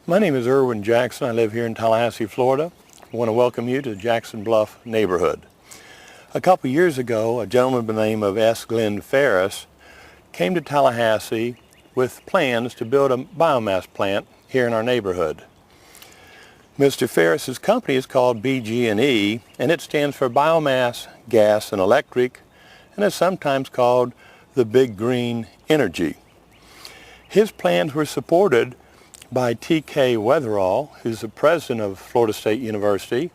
My name is Irwin Jackson. I live here in Tallahassee, Florida. I want to welcome you to the Jackson Bluff neighborhood. A couple years ago, a gentleman by the name of S. Glenn Ferris came to Tallahassee with plans to build a biomass plant here in our neighborhood. Mr. Ferris's company is called BG&E, and it stands for Biomass, Gas, and Electric, and is sometimes called the Big Green Energy. His plans were supported by T.K. Weatherall, who's the president of Florida State University,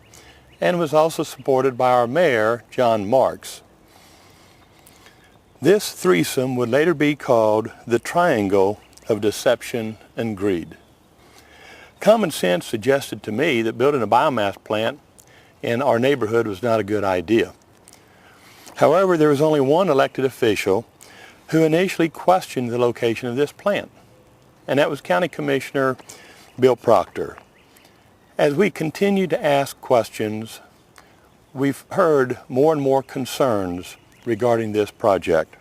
and was also supported by our mayor, John Marks. This threesome would later be called the Triangle of Deception and Greed. Common sense suggested to me that building a biomass plant in our neighborhood was not a good idea. However, there was only one elected official who initially questioned the location of this plant, and that was County Commissioner Bill Proctor. As we continue to ask questions, we've heard more and more concerns regarding this project.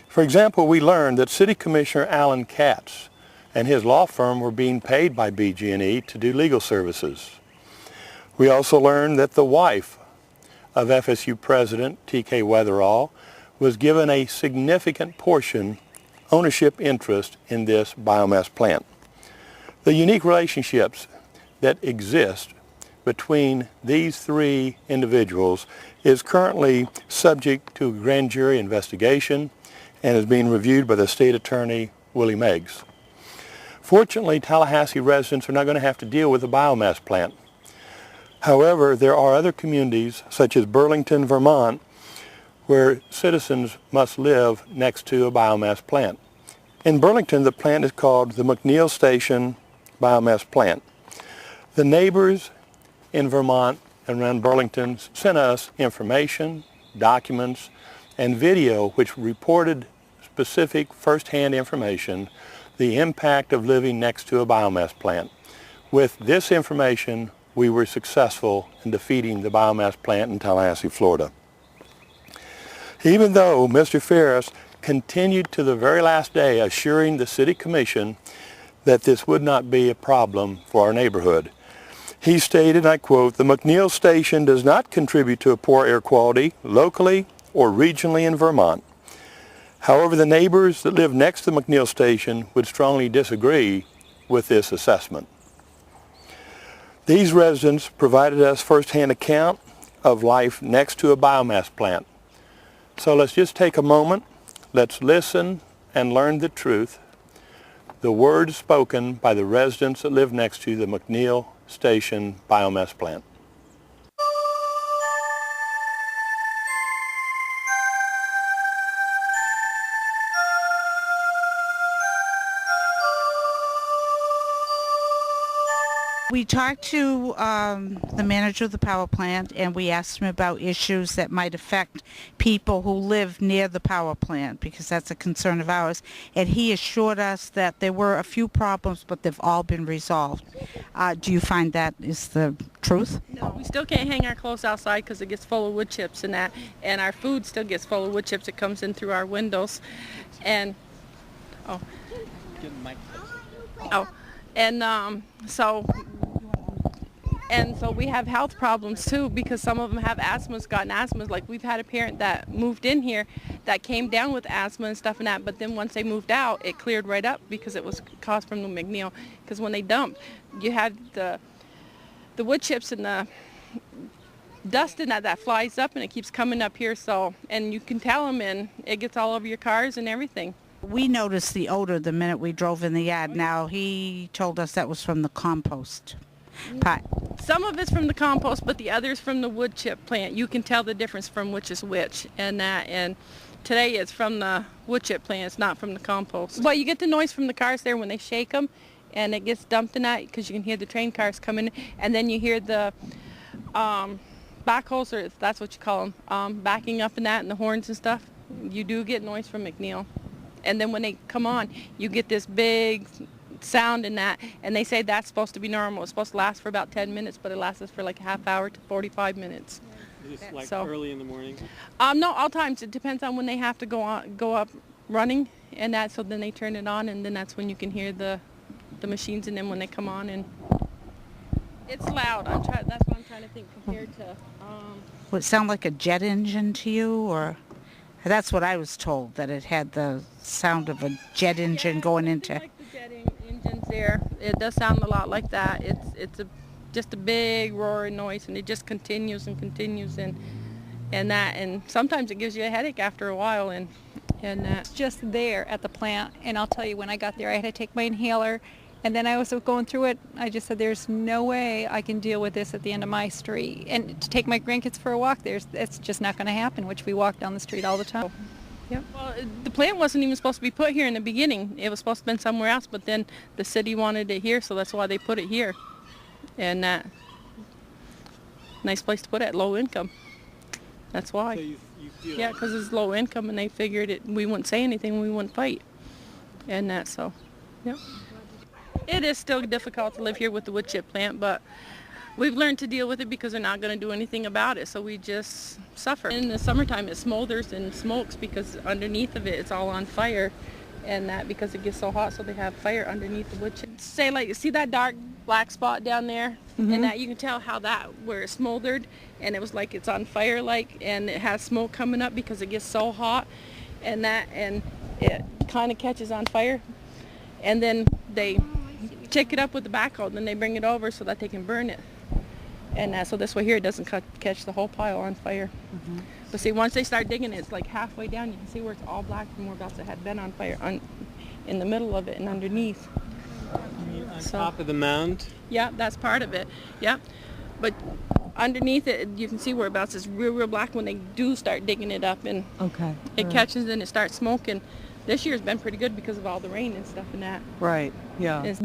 For example, we learned that City Commissioner Alan Katz and his law firm were being paid by BG&E to do legal services. We also learned that the wife of FSU President T.K. Weatherall was given a significant portion ownership interest in this biomass plant. The unique relationships that exist between these three individuals is currently subject to a grand jury investigation and is being reviewed by the State Attorney Willie Meggs. Fortunately, Tallahassee residents are not going to have to deal with a biomass plant. However, there are other communities, such as Burlington, Vermont, where citizens must live next to a biomass plant. In Burlington, the plant is called the McNeil Station Biomass Plant. The neighbors in Vermont and around Burlington sent us information, documents, and video which reported specific first-hand information the impact of living next to a biomass plant. With this information, we were successful in defeating the biomass plant in Tallahassee, Florida. Even though Mr. Ferris continued to the very last day assuring the City Commission that this would not be a problem for our neighborhood, he stated, and I quote, "The McNeil Station does not contribute to a poor air quality locally or regionally in Vermont. However, the neighbors that live next to the McNeil Station would strongly disagree with this assessment." These residents provided us first-hand account of life next to a biomass plant. So let's just take a moment, let's listen and learn the truth, the words spoken by the residents that live next to the McNeil Station biomass plant. We talked to the manager of the power plant, and we asked him about issues that might affect people who live near the power plant, because that's a concern of ours. And he assured us that there were a few problems, but they've all been resolved. Do you find that is the truth? No, we still can't hang our clothes outside because it gets full of wood chips and that, and our food still gets full of wood chips. It comes in through our windows, and so we have health problems too, because some of them have asthmas, gotten asthmas. Like, we've had a parent that moved in here that came down with asthma and stuff and that, but then once they moved out, it cleared right up because it was caused from the McNeil. Because when they dump, you had the wood chips and the dust in that flies up, and it keeps coming up here. So, and you can tell them, and it gets all over your cars and everything. We noticed the odor the minute we drove in the yard. Now, he told us that was from the compost pot. Some of it's from the compost, but the other's from the wood chip plant. You can tell the difference from which is which, and today it's from the wood chip plant. It's not from the compost. Well, you get the noise from the cars there when they shake them, and it gets dumped in that, because you can hear the train cars coming, and then you hear the backhoes, or that's what you call them, backing up in that, and the horns and stuff. You do get noise from McNeil. And then when they come on, you get this big sound in that, and they say that's supposed to be normal. It's supposed to last for about 10 minutes, but it lasts for like a half hour to 45 minutes. Is this like early in the morning? No, all times. It depends on when they have to go up running and that, so then they turn it on, and then that's when you can hear the the machines in them when they come on, and it's loud. That's what I'm trying to think compared to. Would it sound like a jet engine to you, or? That's what I was told, that it had the sound of a jet engine going into. Like the jet engines there, it does sound a lot like that. It's just a big roaring noise, and it just continues and continues, and sometimes it gives you a headache after a while, and It's just there at the plant, and I'll tell you, when I got there I had to take my inhaler, and then I was going through it. I just said, there's no way I can deal with this at the end of my street, and to take my grandkids for a walk, it's just not going to happen, which we walk down the street all the time. Yep. Well, the plant wasn't even supposed to be put here in the beginning. It was supposed to have been somewhere else, but then the city wanted it here, so that's why they put it here. And nice place to put it, low income. That's why. So you feel Yeah, because it's low income, and they figured we wouldn't say anything, we wouldn't fight. And so, yep. It is still difficult to live here with the wood chip plant, but we've learned to deal with it because they're not going to do anything about it, so we just suffer. In the summertime it smolders and smokes because underneath of it it's all on fire, and because it gets so hot, so they have fire underneath the wood chip. Say, like, see that dark black spot down there? And that you can tell how where it smoldered, and it was like it's on fire, and it has smoke coming up because it gets so hot, and it kind of catches on fire, and then they take it up with the backhoe, and then they bring it over so that they can burn it. And so this way here it doesn't catch the whole pile on fire. But see, once they start digging it, it's like halfway down, you can see where it's all black from whereabouts it had been on fire, in the middle of it and underneath. on top of the mound? Yeah, that's part of it. Yeah, but underneath it, you can see whereabouts it's real black when they do start digging it up, and it catches and it starts smoking. This year's been pretty good because of all the rain and stuff and that. Right, yeah. It's